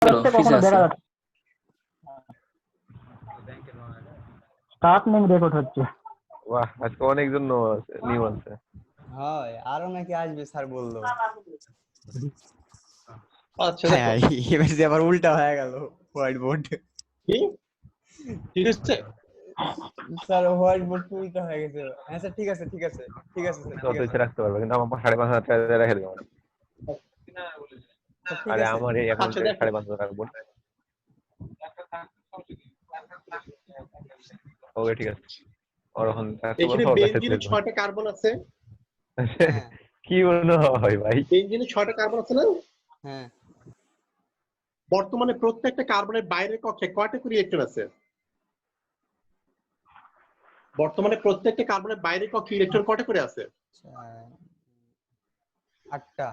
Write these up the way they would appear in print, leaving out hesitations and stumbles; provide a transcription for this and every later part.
যাচ্ছে কখনো দেখা যাচ্ছে স্টার্ট নেম রেকর্ড হচ্ছে। বাহ, আজকে অনেকজন নিউ আছে। হয় আরো নাকি আসবে স্যার বললো। আচ্ছা হ্যাঁ এবার যে আবার উল্টা হয়ে গেল হোয়াইট বোর্ড। কি ঠিক আছে স্যার হোয়াইট বোর্ড উল্টা হয়ে গেছে। হ্যাঁ স্যার ঠিক আছে ঠিক আছে ঠিক আছে স্যার ঠিক যত আছে ইচ্ছে রাখতে পারবে, কিন্তু আমার 5,500 টাকা রেখে দেবো। ঠিক আরে আছে। আমার এই আচ্ছা, অ্যাকাউন্টে দেখো। 5,500 রাখবো। ওকে ঠিক আছে। আর এখন এখানে বেনজিনে 6টা কার্বন আছে। হ্যাঁ কি মনে হয় ভাই? বেনজিনে 6টা কার্বন আছে না? হ্যাঁ বর্তমানে প্রত্যেকটা কার্বনের বাইরের কক্ষে কয়টা করে ইলেকট্রন আছে? বর্তমানে প্রত্যেকটা কার্বনের বাইরের কক্ষে ইলেকট্রন কয়টা করে আছে? 8টা।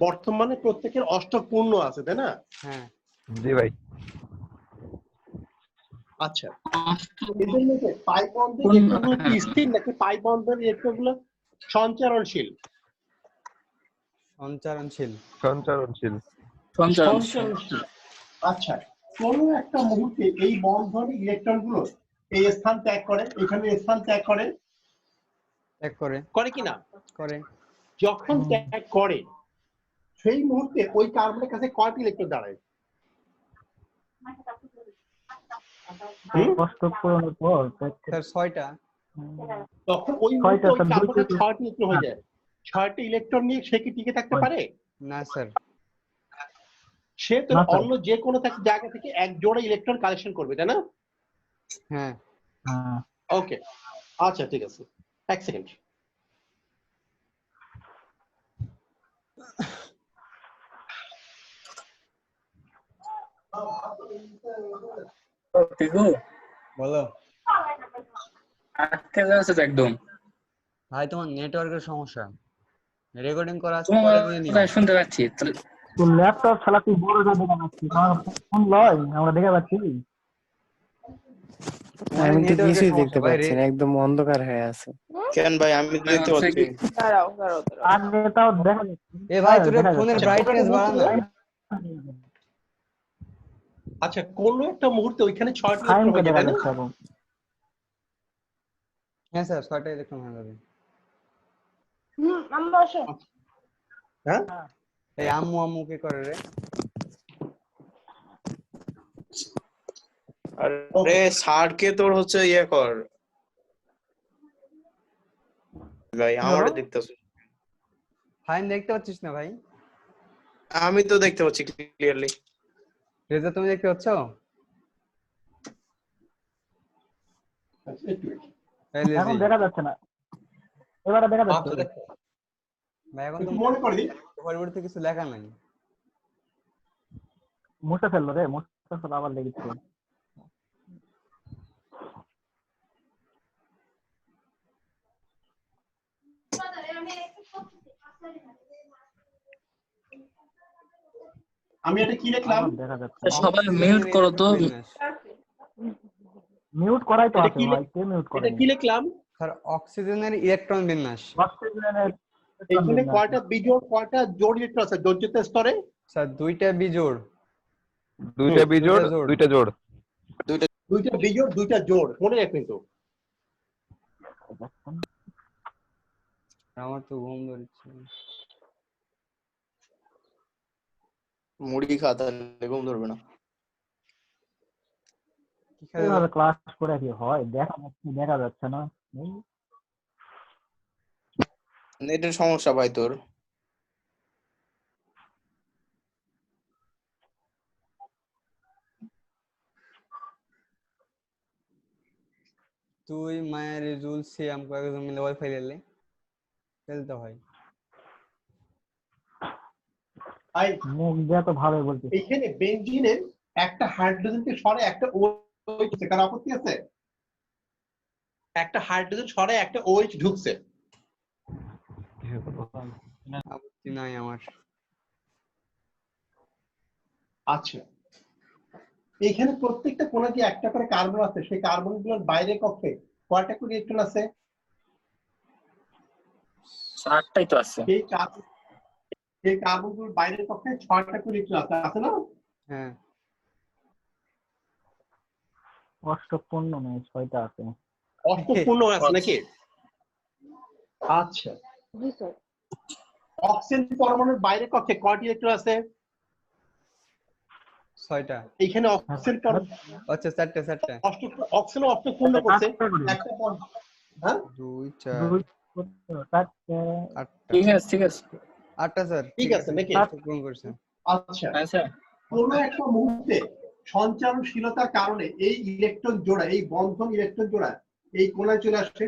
বর্তমানে প্রত্যেকের অষ্টক পূর্ণ আছে, তাই না? হ্যাঁ জি ভাই। আচ্ছা, এদের মধ্যে পাই বন্ধের ইলেকট্রনগুলো কি স্থির নাকি পাই বন্ধের ইলেকট্রনগুলো সঞ্চারণশীল? সঞ্চারণশীল। সঞ্চারণশীল। সঞ্চারণশীল। আচ্ছা, কোন একটা মুহূর্তে এই বন্ধনের ইলেকট্রনগুলো এই স্থান ত্যাগ করে, এখানে স্থান ত্যাগ করে, এক করে করে কিনা? করে যখন ত্যাগ করে সেই মুহূর্তে ওই কার্বনের কাছে কয়টি ইলেকট্রন দাঁড়ায়? অষ্টক পূরণের পর স্যার 6টা। তখন ওই মুহূর্তে ওই কার্বনের 6টি ইলেকট্রন হয়ে যায়। 6টি ইলেকট্রন নিয়ে সে কি টিকে থাকতে পারে? না স্যার। সে তো না, স্যার। অন্য যে কোনো জায়গা থেকে এক জোড়া ইলেকট্রন কালেকশন করবে, তাই না? হ্যাঁ ওকে, আচ্ছা ঠিক আছে, এক সেকেন্ড। বলো আটকে যাচ্ছে তো একদম। ভাই তোমার নেটওয়ার্কের সমস্যা। রেকর্ডিং করা আছে তোমার পরে দিয়ে নিও। কথা শুনতে পাচ্ছি। তোর ল্যাপটপ ছাড়া তুই বড় যা দেখা পাচ্ছি, ফোন লয় আমরা দেখা পাচ্ছি। আমি তো নেটওয়ার্কের কিছুই সমস্যা দেখতে ভাই, পাচ্ছি না, একদম অন্ধকার হয়ে আছে। কেন ভাই, আমি তো দেখতে পাচ্ছি। আর এটাও দেখা যাচ্ছে। এ ভাই তোর দেখা ফোনের যাচ্ছে। ব্রাইটনেস বাড়া না। আচ্ছা, কোন একটা মুহূর্তে ওইখানে 6টি ইলেকট্রন ফাইনকে হয়ে যায়, দেখা তাই না? যাচ্ছে এখন। হ্যাঁ স্যার 6টা ইলেকট্রন হয়ে যাবে। হ্যাঁ, এই আম্মু আম্মু কি করে রে? আরে স্যারকে তোর হচ্ছে ইয়ে কর ভাই, আমারে দেখতেছ? ফাইন দেখতে পাচ্ছিস না ভাই? আমি তো দেখতে পাচ্ছি ক্লিয়ারলি। রেজা তুমি দেখতে পাচ্ছ? এই লেজি। এখন দেখা যাচ্ছে না, এবারে দেখা যাচ্ছে। আচ্ছা দেখো, ভাই এখন একটু তুমি মনে করে দিই। পরিবর্তে কিছু লেখা নাই। মুছে ফেললো রে, মুছে ফেলো আবার লেগেছে। আমি এটা কি লিখলাম? আবার দেখা যাচ্ছে। সবাই মিউট করো তো। মিউট করাই তো এটা আছে কি ভাই, কে মিউট করে? এটা কি লিখলাম? স্যার অক্সিজেনের ইলেকট্রন বিন্যাস। অক্সিজেনের এখানে কয়টা বিজোড় কয়টা জোড় ইলেকট্রন আছে যোজ্যতা স্তরে? স্যার 2টা বিজোড়। দুইটা বিজোড়, দুইটা জোড়। দুইটা বিজোড়, দুইটা জোড়, মনে রাখ কিন্তু। আমার তো ঘুম ধরছে। মুড়ি খা, তাহলে ঘুম ধরবে না। কি খাবে? এইভাবে ক্লাস করে কি হয়? দেখা যাচ্ছে না। নেটের সমস্যা ভাই তোর। তুই মায়ের রিজুল সিয়াম কয়েকজন মিলে ওয়াইফাই লেলে খেলতে হয়। আই মুখ দিয়ে তো ভালোই বলছিস। এইখানে বেনজিনের একটা হাইড্রোজেনকে সরে একটা OH ঢুকছে, কার আপত্তি আছে? একটা হাইড্রোজেন সরে একটা OH ঢুকছে। আপত্তি নাই আমার। আচ্ছা, এখানে প্রত্যেকটা কোণে যে একটা করে কার্বন আছে, সেই কার্বনগুলোর বাইরের কক্ষে কয়টা করে ইলেকট্রন আছে? 8টাই তো আছে। সেই কার্বন এই কার্বনগুলোর বাইরের কক্ষে 6টা করে ইলেকট্রন আছে না? হ্যাঁ অষ্টপূর্ণ নয় 6টা আছে। অষ্টপূর্ণ আছে নাকি? আচ্ছা, জি স্যার। অক্সিজেন পরমাণুর বাইরের কক্ষে কয়টি ইলেকট্রন আছে? 6টা। এইখানে অক্সিজেন পরমাণু আচ্ছা 4টা 4টা। অক্সিজেন অষ্টপূর্ণ করছে একটা হ্যাঁ 2 4 দুই, চারটে, 8টা। ঠিক আছে ঠিক আছে। 8টা স্যার। ঠিক আছে নাকি? পূরণ করছে। আচ্ছা, হ্যাঁ স্যার। কোন একটা মুহূর্তে সঞ্চারনশীলতার কারণে এই ইলেকট্রন জোড়া, এই বন্ধন ইলেকট্রন জোড়া এই কোণায় চলে আসে,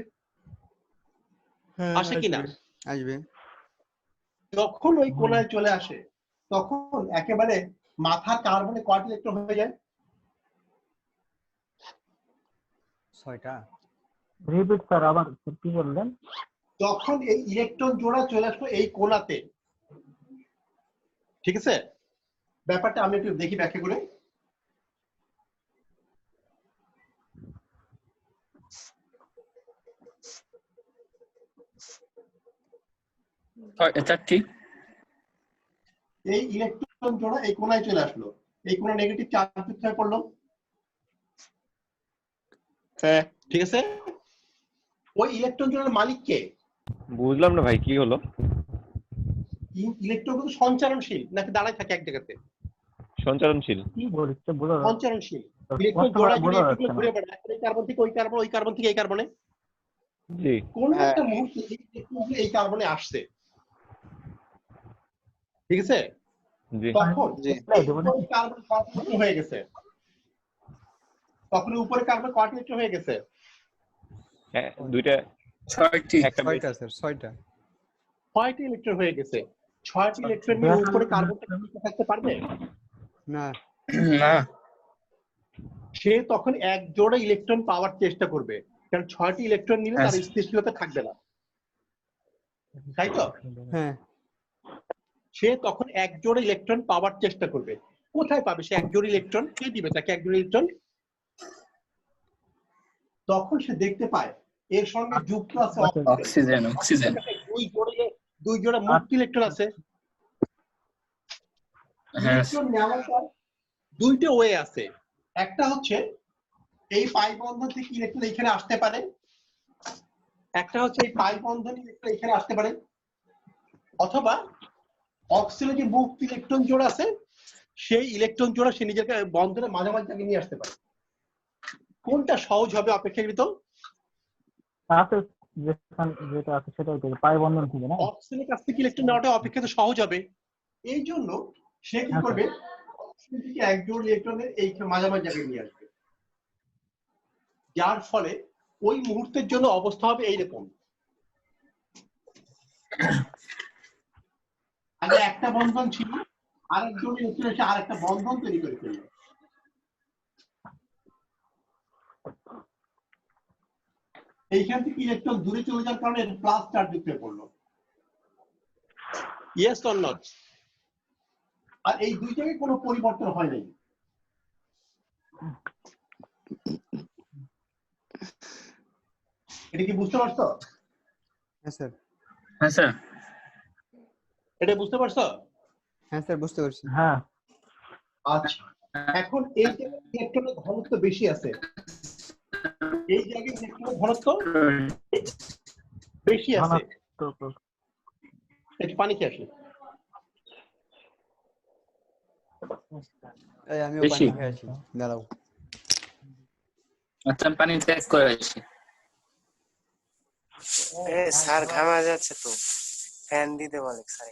আসে কিনা? আসবে। যখন ওই কোণায় চলে আসে তখন একেবারে মাথার কার্বনে কয়টি ইলেকট্রন হয়ে যায়? 6টা। রিপিট স্যার, আবার কি বললেন? যখন এই ইলেকট্রন জোড়া চলে আসলো এই কোণাতে, ঠিক আছে? ব্যাপারটা আমি একটু দেখি ব্যাখ্যা করে। চারটি। এই ইলেকট্রন জোড়া এই কোণায় চলে আসলো, এই কোণা নেগেটিভ চার্জ যুক্ত হয়ে পড়লো, হ্যাঁ ঠিক আছে? ওই ইলেকট্রন জোড়ার মালিক কে? বুঝলাম না ভাই কি হলো। ইলেকট্রন কিন্তু সঞ্চারনশীল নাকি দাঁড়ায় থাকে এক জায়গাতে? সঞ্চারনশীল। কি বলছে বোঝা যাচ্ছে সঞ্চারনশীল। না। ইলেকট্রন জোড়া যদি বোঝা একটু যাচ্ছে না। ঘুরে বেড়ায়, এই কার্বন থেকে ওই কার্বন, ওই কার্বন থেকে এই কার্বনে, জি কোন হ্যাঁ। একটা মুহূর্তে এই ইলেকট্রনগুলো এই কার্বনে আসছে, ঠিক আছে? জি তখন জি। এই উপরে কার্বন কত হয়ে গেছে? তখন উপরে কার্বন কত ইলেকট্রন হয়ে গেছে? হ্যাঁ, দুইটা 6টি। একটা 6টা স্যার 6টা। 6টি ইলেকট্রন হয়ে গেছে। 6টি ইলেকট্রন নিয়ে উপরে কার্বনটা টিকে থাকতে পারবে? না। না। সে তখন এক জোড়া ইলেকট্রন পাওয়ার চেষ্টা করবে, কারণ 6টি ইলেকট্রন নিলে তার স্থিতিশীলতা থাকবে না, তাই তো? হ্যাঁ সে তখন এক জোড়া ইলেকট্রন পাওয়ার চেষ্টা করবে। কোথায় পাবে সে এক জোড়া ইলেকট্রন? কে দিবে তাকে এক জোড়া ইলেকট্রন? তখন সে দেখতে পায় এর সঙ্গে যুক্ত আছে অক্সিজেন অক্সিজেন। দুই জোড়া মুক্ত ইলেকট্রন আছে। হ্যাঁ ইলেকট্রন নেওয়ার পর দুইটা ওয়ে আছে। একটা হচ্ছে এই পাই বন্ধন থেকে ইলেকট্রন এখানে আসতে পারে, একটা হচ্ছে এই পাই বন্ধন ইলেকট্রন এখানে আসতে পারে, অথবা অক্সিজেনের যে মুক্ত ইলেকট্রন জোড়া আছে সেই ইলেকট্রন জোড়া সে নিজেকে বন্ধনের মাঝামাঝি জায়গায় নিয়ে আসতে পারে। কোনটা সহজ হবে অপেক্ষাকৃত? আছে যেটা আছে সেটাই তো পাই বন্ধন থেকে না। অক্সিজেনের কাছ থেকে ইলেকট্রন নেওয়াটা অপেক্ষাকৃত সহজ হবে। এই জন্য সে কি করবে? অক্সিজেন থেকে এক জোড় ইলেকট্রনের এই মাঝামাঝি জায়গায় নিয়ে আসবে, যার ফলে ওই মুহূর্তের জন্য অবস্থা হবে এইরকম। আগে একটা বন্ধন ছিল, আরেকজন ইলেকট্রন এসে আরেকটা বন্ধন তৈরি করে ফেলল। এইখান থেকে ইলেকট্রন দূরে চলে যাওয়ার কারণে প্লাস চার্জ যুক্ত হয়ে পড়লো। Yes or not? আর এই দুই জায়গায় কোনো পরিবর্তন হয় নাই। এটা কি বুঝতে পারছো? হ্যাঁ স্যার। হ্যাঁ স্যার। এটা বুঝতে পারছো? হ্যাঁ স্যার বুঝতে পারছি। হ্যাঁ আচ্ছা, এখন এই জায়গায় ইলেকট্রনের ঘনত্ব বেশি আছে, এই জায়গায় ইলেকট্রনের ঘনত্ব বেশি আছে। একটু পানি খেয়ে আসি। এই আমিও বেশি। পানি খেয়ে আসি, দাঁড়াও। আচ্ছা আমি পানি ত্যাগ করে আসি। স্যার ঘামা যাচ্ছে তো, ফ্যান দিতে বলে স্যার।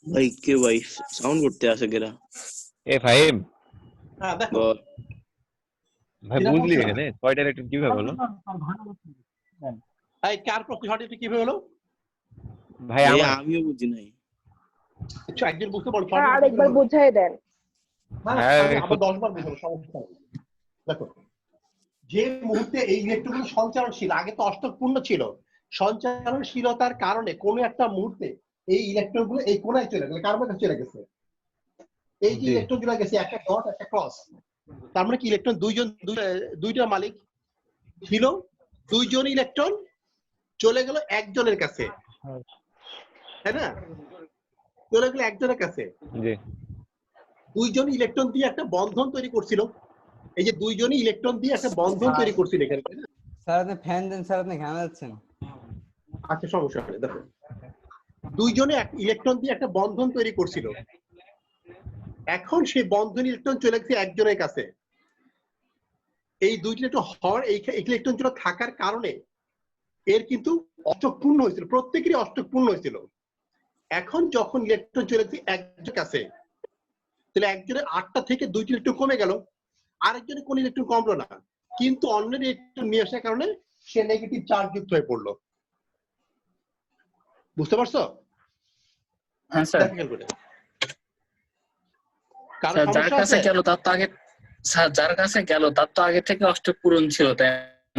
ভাই কে ভাই সাউন্ড করতে আসে কেরা? এ ফাহিম হ্যাঁ দেখো, বল। ভাই যেটা বুঝলি বলছিলাম। এখানে কয়টা ইলেকট্রন কিভাবে হলো? এই কার প্রশ্ন সঠিক কিভাবে হলো? ভাই এই আমার আমিও বুঝি নাই। আচ্ছা, একজন বুঝতে পারো স্যার আরেকবার বুঝাই দেন। হ্যাঁ, আবার 10 বার বুঝাবো, সমস্যা নেই। দেখো, যে মুহূর্তে এই ইলেকট্রনগুলো সঞ্চারনশীল, আগে তো অষ্টকপূর্ণ ছিল, সঞ্চারনশীলতার কারণে কোনো একটা মুহূর্তে এই ইলেকট্রনগুলো এই কোণায় চলে গেল, কার্বনের কাছে চলে গেছে। এই যে জি। ইলেকট্রন চলে গেছে, একটা ডট একটা ক্রস, তার মানে কি ইলেকট্রন দুইটা মালিক ছিল, দুইজন ইলেকট্রন চলে গেল একজনের কাছে, তাই না? চলে গেল একজনের কাছে। জি দুইজন ইলেকট্রন দিয়ে একটা বন্ধন তৈরি করছিল। এই যে দুইজনই ইলেকট্রন দিয়ে একটা বন্ধন তৈরি করছিল এখানে, তাই না? স্যার আপনি ফ্যান দেন স্যার, আপনি ঘামে যাচ্ছেন। আচ্ছা সমস্যা নেই, দেখো দুইজনে এক ইলেকট্রন দিয়ে একটা বন্ধন তৈরি করছিল। এখন সেই বন্ধন ইলেকট্রন চলে গেছে একজনের কাছে। এই দুইটা ইলেকট্রন হওয়ার এই ইলেকট্রন জোড়া থাকার কারণে এর কিন্তু অষ্টক পূর্ণ হয়েছিল, প্রত্যেকেরই অষ্টক পূর্ণ হয়েছিল। এখন যখন ইলেকট্রন চলে গেছে একজনের কাছে, তাহলে একজনের 8টা থেকে 2টি ইলেকট্রন কমে গেল, আরেকজনের কোন ইলেকট্রন কমলো না, কিন্তু অন্যের ইলেকট্রন নিয়ে আসার কারণে সে নেগেটিভ চার্জ যুক্ত হয়ে পড়লো। বুঝতে পারছো? হ্যাঁ স্যার। দেখা গেল করে। কারণ স্যার যার সমস্যা কাছে আছে? গেল তার তো আগে, স্যার যার কাছে গেল তার তো আগে থেকে অষ্টক পূরণ ছিল, তাই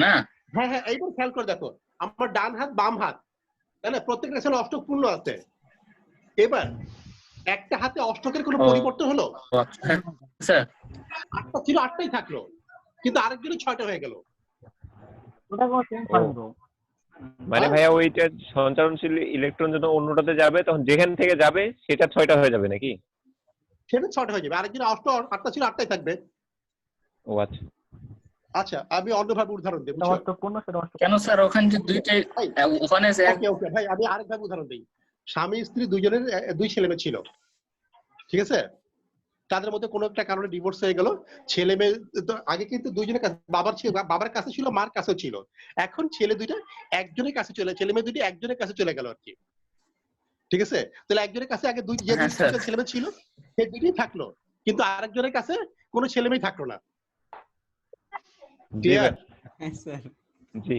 না? হ্যাঁ হ্যাঁ, এইবার খেয়াল করে দেখো, আমার ডান হাত বাম হাত, তাই না? প্রত্যেকটা কাছে অষ্টক পূর্ণ আছে। এবার একটা হাতে অষ্টকের কোনো ও। পরিবর্তন হলো? হ্যাঁ, স্যার 8টা ছিল 8টাই থাকলো, কিন্তু আরেকজনের 6টা হয়ে গেল। ওটা কোনো চেঞ্জ হয়নি তো। মানে ভাইয়া ওইটা সঞ্চারণশীল ইলেকট্রন যখন অন্যটাতে যাবে তখন যেখান থেকে যাবে সেটা 6টা হয়ে যাবে নাকি? সেটা 6টা হয়ে যাবে, আরেকজনের 8টা ছিল 8টাই থাকবে। ও আচ্ছা। আচ্ছা আমি অন্যভাবে উদাহরণ দিই, এটা বুঝছো? অর্থপূর্ণ, সেটা অর্থ কেন স্যার ওখানে যে দুইটাই ভাই, ওখানে যে ওকে ওকে ভাই, আমি আরেকভাবে উদাহরণ দিই। স্বামী স্ত্রী দুইজনের 2 ছেলে মেয়ে ছিল, ঠিক আছে? তাদের মধ্যে কোনো একটা কারণে ডিভোর্স হয়ে গেল। ছেলে মেয়ে আগে কিন্তু দুইজনের কাছে, বাবার কাছে ছিল, মার কাছেও ছিল। এখন ছেলে দুইটা একজনের কাছে ছেলে মেয়ে দুইটা একজনের কাছে চলে গেল আর কি, ঠিক আছে? তাহলে একজনের কাছে আগে যে হ্যাঁ, স্যার। দুইটা ছেলে মেয়ে ছিল সেই দুইটাই থাকলো, কিন্তু আরেকজনের কাছে কোনো ছেলে মেয়ে থাকলো না। জি ক্লিয়ার? হ্যাঁ স্যার। জি,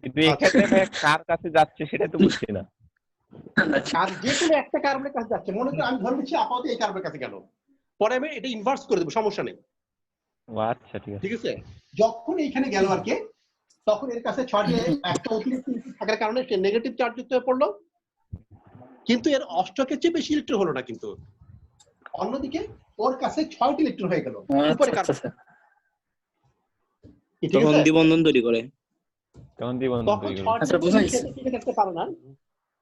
কিন্তু এখানে ভাইয়া কার কাছে যাচ্ছে সেটা তো বুঝছি না। আর যে কোনো একটা কারণের কাছে যাচ্ছে, মনে করো আমি ধরে নিচ্ছি আপাতত এই কারণের কাছে গেল, পরে আমি এটা ইনভার্স করে দেবো, সমস্যা নেই, ও আচ্ছা ঠিক আছে। ঠিক আছে? যখন এইখানে গেল আর কি, তখন এর কাছে 6টি একটা অতিরিক্ত ইলেকট্রন থাকার কারণে সে নেগেটিভ চার্জ যুক্ত হয়ে পড়লো, কিন্তু এর অষ্টকের চেয়ে বেশি ইলেকট্রন হলো না। কিন্তু অন্যদিকে ওর কাছে 6টি ইলেকট্রন হয়ে গেল উপরে আচ্ছা, কার্বন, স্যার। ঠিক তখন আছে? দ্বিবন্ধন তৈরি করে। তখন দ্বিবন্ধন তখন তৈরি করবে। 6টি আচ্ছা, বুঝা গেছে। ইলেকট্রন টিকে থাকতে পারে না,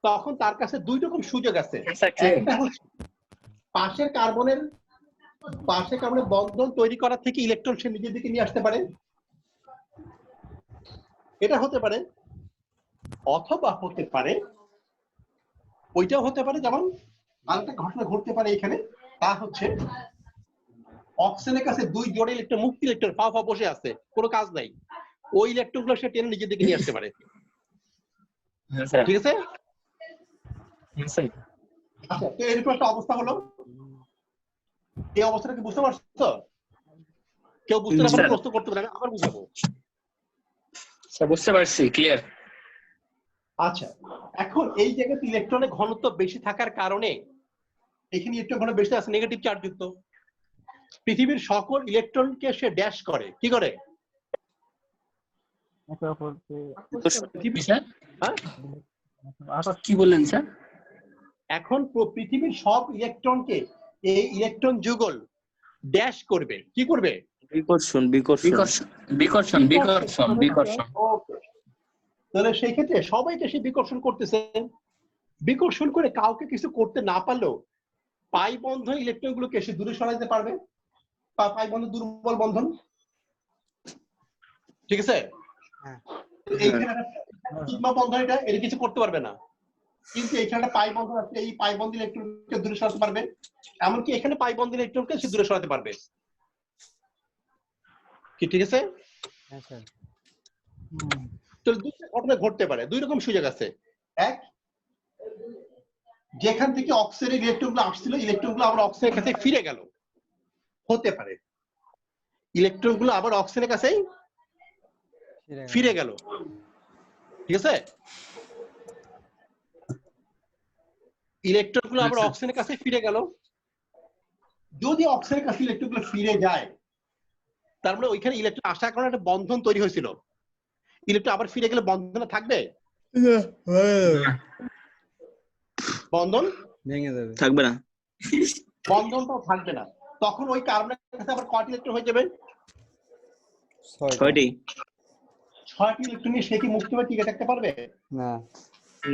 তখন তার কাছে 2 রকম সুযোগ আছে। Sir, clear? একটা হচ্ছে পাশের কার্বনের বন্ধন তৈরি করা থেকে ইলেকট্রন সে নিজের দিকে নিয়ে আসতে পারে, এটা হতে পারে। অথবা হতে পারে, ওইটাও হতে পারে, যেমন আরেকটা ঘটনা ঘটতে পারে এখানে, তা হচ্ছে অক্সিজেনের কাছে 2 জোড়া ইলেকট্রন, মুক্ত ইলেকট্রন ফা বসে আছে, কোনো কাজ নাই, ওই ইলেকট্রনগুলো সে টেনে নিজের দিকে নিয়ে আসতে পারে, হ্যাঁ, স্যার। ঠিক আছে? হ্যাঁ, স্যার। আচ্ছা, তো এরকম একটা অবস্থা হলো। এই অবস্থাটা কি বুঝতে পারছো? কেউ বুঝতে না পারলে স্যার। প্রশ্ন করতে পারে, আমি আবার বুঝাবো। স্যার বুঝতে পারছি, ক্লিয়ার। আচ্ছা, এখন এই জায়গাতে ইলেকট্রনের ঘনত্ব বেশি থাকার কারণে এখানে ইলেকট্রন ঘনত্ব বেশি আছে, নেগেটিভ চার্জ যুক্ত। পৃথিবীর সকল ইলেকট্রনকে সে ড্যাশ করে, কি করে? একে অপরকে পৃথিবী, স্যার হ্যাঁ? কি বললেন স্যার? এখন পৃথিবীর সব ইলেকট্রনকে এই ইলেকট্রন যুগল ড্যাশ করবে, কি করবে? বিকর্ষণ। বিকর্ষণ। ওকে, তাহলে সেই ক্ষেত্রে সবাইকে সে বিকর্ষণ করতেছে। বিকর্ষণ করে কাউকে কিছু করতে না পারলেও পাই বন্ধন ইলেকট্রন গুলোকে সে দূরে সরাইতে পারবে। পাই বন্ধন দুর্বল বন্ধন, ঠিক আছে? এইখানে সিগমা বন্ধন, এটা কিছু করতে পারবে না, কিন্তু এখানে একটা পাই বন্ধন আছে, এই পাই বন্ধন ইলেকট্রনকে দূরে সরাতে পারবে। এমনকি এখানে পাই বন্ধন ইলেকট্রনকে সে দূরে সরাতে পারবে, কি ঠিক আছে? হ্যাঁ স্যার। তো দুটো ঘটনা ঘটতে পারে, 2 রকম সুযোগ আছে। এক, যেখান থেকে অক্সিজেনের ইলেকট্রনগুলো আসছিল, ইলেকট্রনগুলো আবার অক্সিজেনের কাছে ফিরে গেল, হতে পারে। ইলেকট্রনগুলো আবার অক্সিজেনের কাছেই ফিরে গেল, ঠিক আছে? ইলেকট্রনগুলো আবার অক্সিজেনের কাছে ফিরে গেল। যদি অক্সিজেনের কাছে ইলেকট্রনগুলো ফিরে যায়, তার মানে ওইখানে ইলেকট্রন আসার কারণে একটা বন্ধন তৈরি হয়েছিল। ইলেকট্রন আবার ফিরে গেলে বন্ধন থাকবে? বন্ধন ভেঙে যাবে, থাকবে না। বন্ধনটাও থাকবে না। তখন ওই কার্বনের কাছে আবার কয়টি ইলেকট্রন হয়ে যাবে? 6টি। 6টি ইলেকট্রন নিয়ে সে কি মুক্তভাবে টিকে থাকতে পারবে? না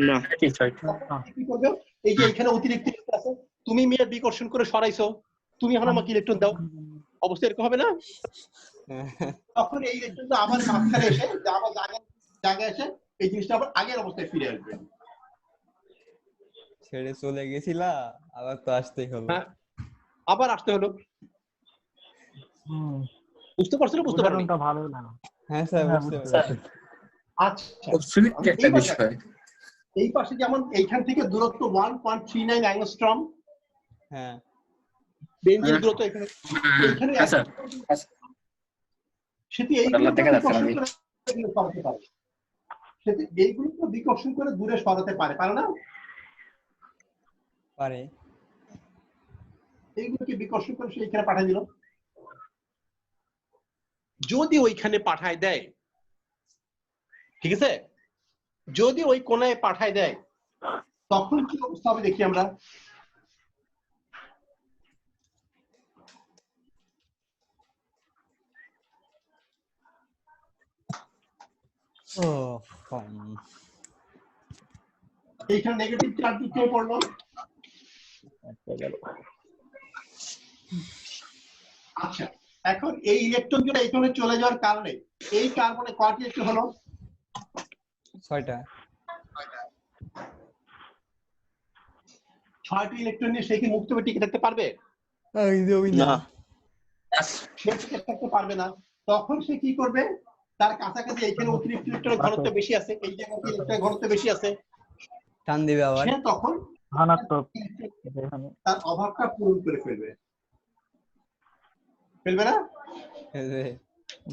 না কি ছয়টা? তখন কি করবে? এই যে এখানে অতিরিক্ত ইলেকট্রন আছে, তুমি মেয়ে বিকর্ষণ করে সরাইছো, তুমি এখন আমাকে ইলেকট্রন দাও, অবস্থা এরকম হবে না? তখন এই ইলেকট্রনটা আবার মাঝখানে এসে আবার জায়গায় এসে এই জিনিসটা আবার আগের অবস্থায় ফিরে আসবে। ছেড়ে চলে গেছিলা, আবার তো আসতেই হলো। হ্যাঁ, আবার আসতে হলো। হুম, বুঝতে পারছো না? বুঝতে পারো উদাহরণটা ভালোই লাগলো। হ্যাঁ স্যার, হ্যাঁ, বুঝতে বুঝতে পারছি। আচ্ছা, খুব ফ্লুইড একটা এইবার বিষয়। এই পাশে যেমন এইখান থেকে দূরত্ব 1.39 অ্যাংস্ট্রম, হ্যাঁ বেঞ্জিন দূরত্ব এখানে এইখানে হ্যাঁ স্যার, সেটি ওটা এইগুলো দেখা যাচ্ছে না বিকর্ষণ ভাই। করে এগুলো সরাতে পারে, সেটি এইগুলো তো বিকর্ষণ করে দূরে সরাতে পারে না? পারে। এইগুলোকে বিকর্ষণ করে সে এখানে পাঠিয়ে দিল। যদি ওইখানে পাঠায় দেয়, ঠিক আছে, যদি ওই কোণায় পাঠায় দেয় তখন কি অবস্থা হবে দেখি আমরা। ও এইখানে নেগেটিভ চার্জ কে পড়লো? আচ্ছা, এখন এই ইলেকট্রন গুলো এইখানে চলে যাওয়ার কারণে এই কার্বনে কয়টি ইলেকট্রন হলো? 6টা। 6টি ইলেকট্রন নিয়ে সে কি মুক্তভাবে টিকে থাকতে পারবে? একদমই না না। সে টিকে থাকতে পারবে না। তখন সে কি করবে? তার কাছাকাছি এইখানে অতিরিক্ত ইলেকট্রনের ঘনত্ব বেশি আছে, এই জায়গায় ইলেকট্রনের ঘনত্ব বেশি আছে, টান দিবে আবার। সে তখন ধনাত্মক এখানে তার অভাবটা পূরণ করে ফেলবে না? এই যে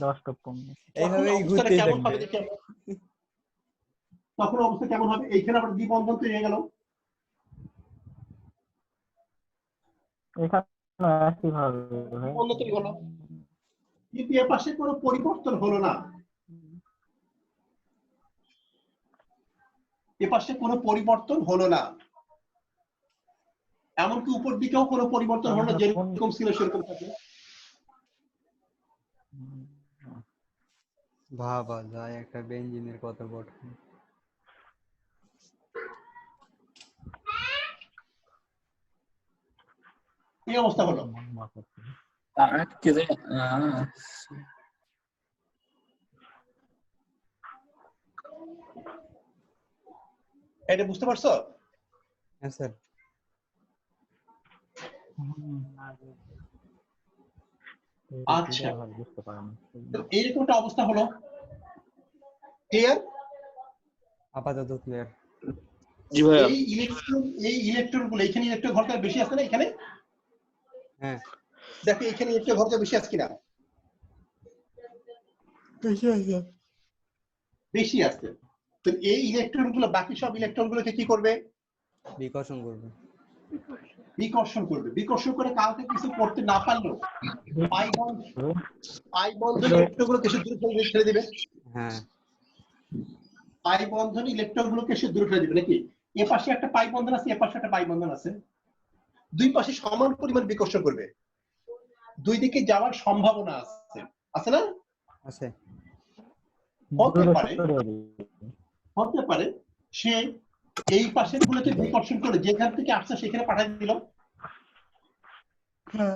10 কম। এইভাবেই তখন অবস্থাটা ঘুরতেই কেমন থাকবে। হবে দেখি আমরা। তখন অবস্থা কেমন হবে? এইখানে আবার দ্বিবন্ধন তৈরি হয়ে গেল। এখানে একই ভাবে দ্বিবন্ধন তৈরি হলো, কিন্তু এর পাশে কোনো পরিবর্তন হলো না। এ পাশে কোনো পরিবর্তন হলো না, এমনকি উপর দিকেও কোনো পরিবর্তন হলো না, যেরকম ছিল সেরকম থাকে। ভাবা যায় একটা বেঞ্জিনের কত গঠন। এই অবস্থা হলো। আর কি রে? এটা বুঝতে পারছো? হ্যাঁ স্যার। আচ্ছা, বুঝতে পারেন। এইরকম একটা অবস্থা হলো। ক্লিয়ার? আপাতত ক্লিয়ার। জি ভাইয়া এই ইলেকট্রন গুলো এখানে ইলেকট্রন ঘনত্ব বেশি আছে না? এখানে হ্যাঁ দেখো এখানে ইলেকট্রন ঘনত্ব বেশি আছে কিনা? বেশি আছে। তো এই ইলেকট্রন গুলো বাকি সব ইলেকট্রন গুলোকে কি করবে? বিকর্ষণ করবে। বিকর্ষণ করবে। বিকর্ষণ করে কাউকে কিছু করতে না পারলেও পাই বন্ধন ইলেকট্রন গুলো কিছু দূরে ঠেলে দিবে। হ্যাঁ পাই বন্ধন ইলেকট্রন গুলোকে সে দূরে ঠেলে দিবে নাকি? এ পাশে একটা পাই বন্ধন আছে, এ পাশে একটা পাই বন্ধন আছে, দুই পাশে সমান পরিমাণ বিকর্ষণ করবে, দুই দিকে যাওয়ার সম্ভাবনা আছে, আছে না? আছে। হতে পারে সে এই পাশের গুলোকে বিকর্ষণ করে যেখান থেকে আসছে সেখানে পাঠিয়ে দিল।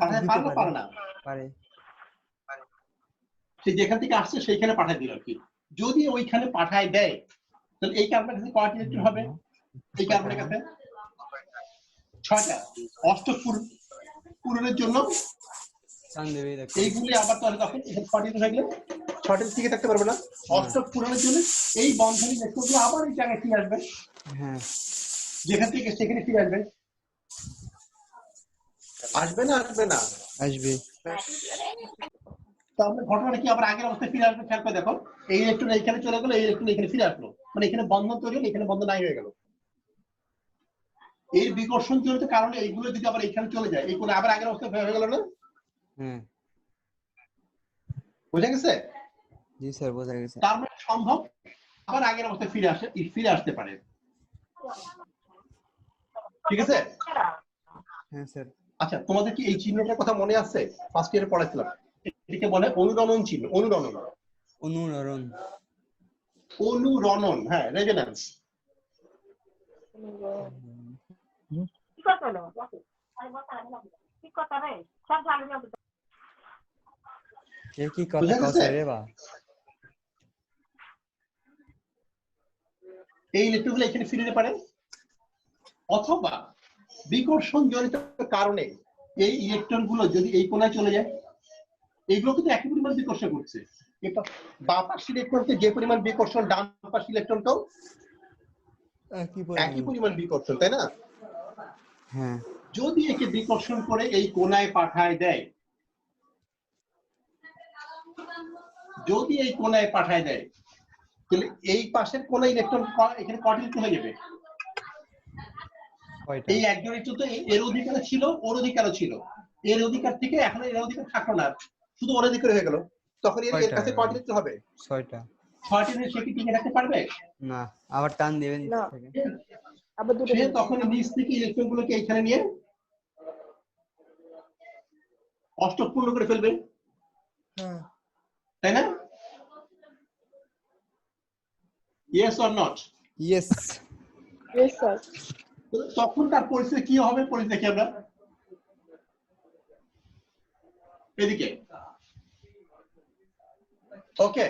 পাঠাতে পারে না? পারে না? পারে। সে যেখান থেকে আসছে সেইখানে পাঠিয়ে দিল আর কি। যদি ওইখানে পাঠায় দেয় তাহলে এই কার্বনের কাছে কয়টি ইলেকট্রন হবে? এই কার্বনের কাছে 6টা। অষ্টক পূরণের জন্য টান দিবে দেখো। এইগুলি আবার তাহলে তখন এখানে 6টি থাকলে 6টি টিকে থাকতে পারবে না। অষ্টক পূরণের জন্য এই বন্ধনী ইলেকট্রনগুলো আবার এই জায়গায় ফিরে আসবে, হ্যাঁ যেখান থেকে সেখানে ফিরে আসবে। আসবে না? আসবে না? আসবে। তাহলে ঘটনাটা কি আবার আগের অবস্থায় ফিরে আসবে? খেয়াল করে দেখো, এই ইলেকট্রন এইখানে চলে গেল, এই ইলেকট্রন এখানে ফিরে আসলো, মানে এখানে বন্ধন তৈরি হলো, এখানে বন্ধন নাই হয়ে গেল। এই বিকর্ষণ জনিত কারণে এইগুলো যদি আবার এখানে চলে যায়, এই কোণে আবার আগের অবস্থায় হয়ে গেল না? হ্যাঁ বুঝা গেছে? জি স্যার, বোঝা গেছে। তার মানে সম্ভব আবার আগের অবস্থায় ফিরে আসতে পারে। ঠিক আছে? হ্যাঁ স্যার। আচ্ছা, তোমাদের কি এই চিহ্নটার কথা মনে আছে? ফার্স্ট ইয়ারে পড়াইছিলাম, এটাকে বলে অনুরণন চিহ্ন। অনুরণন। অনুরণন। অনুরণন, হ্যাঁ, রেজোন্যান্স। কি কথা বুঝা কইছে গেছে? রে বা? এই ইলেকট্রনগুলো এখানে ফিরে যেতে পারে, অথবা বিকর্ষণ জনিত কারণে এই ইলেকট্রনগুলো যদি এই কোণায় চলে যায়, এইগুলো কিন্তু একই পরিমাণ বিকর্ষণ করছে। বাম পাশের ইলেকট্রনকে যে পরিমাণ বিকর্ষণ, ডান পাশের ইলেকট্রনকেও একই পরিমাণ বিকর্ষণ, তাই না? হ্যাঁ। যদি একে বিকর্ষণ করে এই কোণায় পাঠায় দেয়, যদি এই কোণায় পাঠায় দেয়, তাহলে এই পাশের কোণায় ইলেকট্রন এখানে কত ইলেকট্রন হয়ে যাবে? কয়টা? এই একজন ইলেকট্রন তো এর অধিকারে ছিল, ওর অধিকারও ছিল, এর অধিকার থেকে এখন এর অধিকার থাকলো না, শুধু ওর অধিকার হয়ে গেল, তখন এর কাছে কত ইলেকট্রন হবে? 6টা। 6টি সে কি টিকে রাখতে পারবে না, আবার টান দিবেন নিচ থেকে। সে তখন নিচ থেকে ইলেকট্রন গুলোকে এখানে নিয়ে অষ্টক পূর্ণ করে ফেলবে, তাই না? Yes or not? ইয়েস। তখন তার পরিস্থিতি কি হবে, পরিস্থিতি দেখি আমরা এদিকে। ওকে,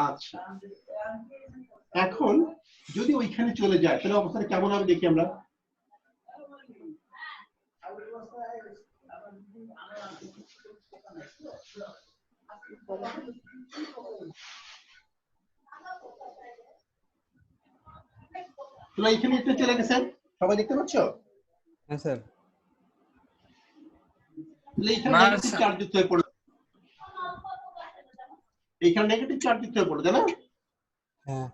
আচ্ছা, এখন যদি ওইখানে চলে যায় তাহলে অবস্থাটা কেমন হবে দেখি আমরা। তোমরা এখানে একটু চলে গেছেন, সবাই দেখতে পাচ্ছ? হ্যাঁ স্যার। তাহলে এখানে না, নেগেটিভ স্যার। চার্জ যুক্ত হয়ে পড়লো, এইখানে নেগেটিভ চার্জ যুক্ত হয়ে পড়লো, তাই না? হ্যাঁ।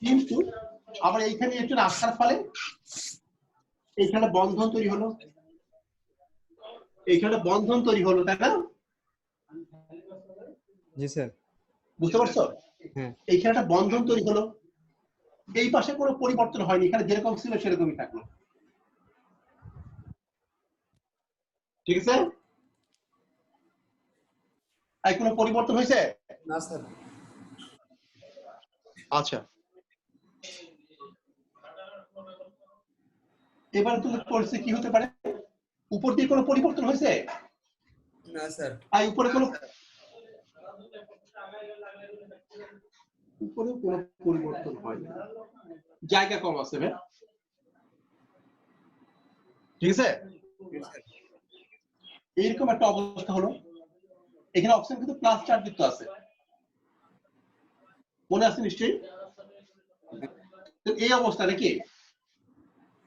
কিন্তু আবার এইখানে একটু আসার ফলে এইখানে বন্ধন তৈরি হলো, এইখানে বন্ধন তৈরি হলো, তাই না? জি স্যার। বুঝতে পারছো? হ্যাঁ। এইখানে একটা বন্ধন তৈরি হলো, এই পাশে কোনো পরিবর্তন হয়নি, এখানে যেরকম ছিল সেরকমই থাকলো, ঠিক আছে? আর কোনো পরিবর্তন হয়েছে? না স্যার। আচ্ছা, এবার তোমার পরিস্থিতি কি হতে পারে? উপর দিয়ে কোনো পরিবর্তন হয়েছে? না স্যার। আর উপরে কোনো পরিবর্তন হয়নি, জায়গা কম আছে, ঠিক আছে? এইরকম একটা অবস্থা হলো, এখানে অক্সিজেন কিন্তু প্লাস চার্জ যুক্ত আছে, মনে আছে নিশ্চয়ই? তো এই অবস্থা নাকি?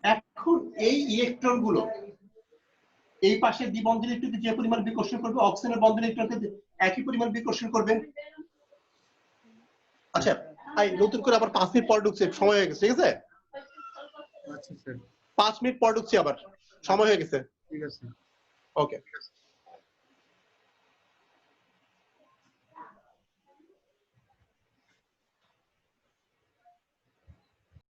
এখন এই ইলেকট্রন গুলো এই পাশে দ্বিবন্ধন ইলেকট্রনকে যে পরিমাণ বিকর্ষণ করবে, অক্সিজেনের বন্ধন ইলেকট্রনকে একই পরিমাণ বিকর্ষণ করবে। আচ্ছা, এই নতুন করে আবার 5 মিনিট পর ঢুকছে, সময় হয়ে গেছে, ঠিক আছে? আচ্ছা স্যার। 5 মিনিট পর ঢুকছে, আবার সময় হয়ে গেছে, ঠিক আছে। ওকে।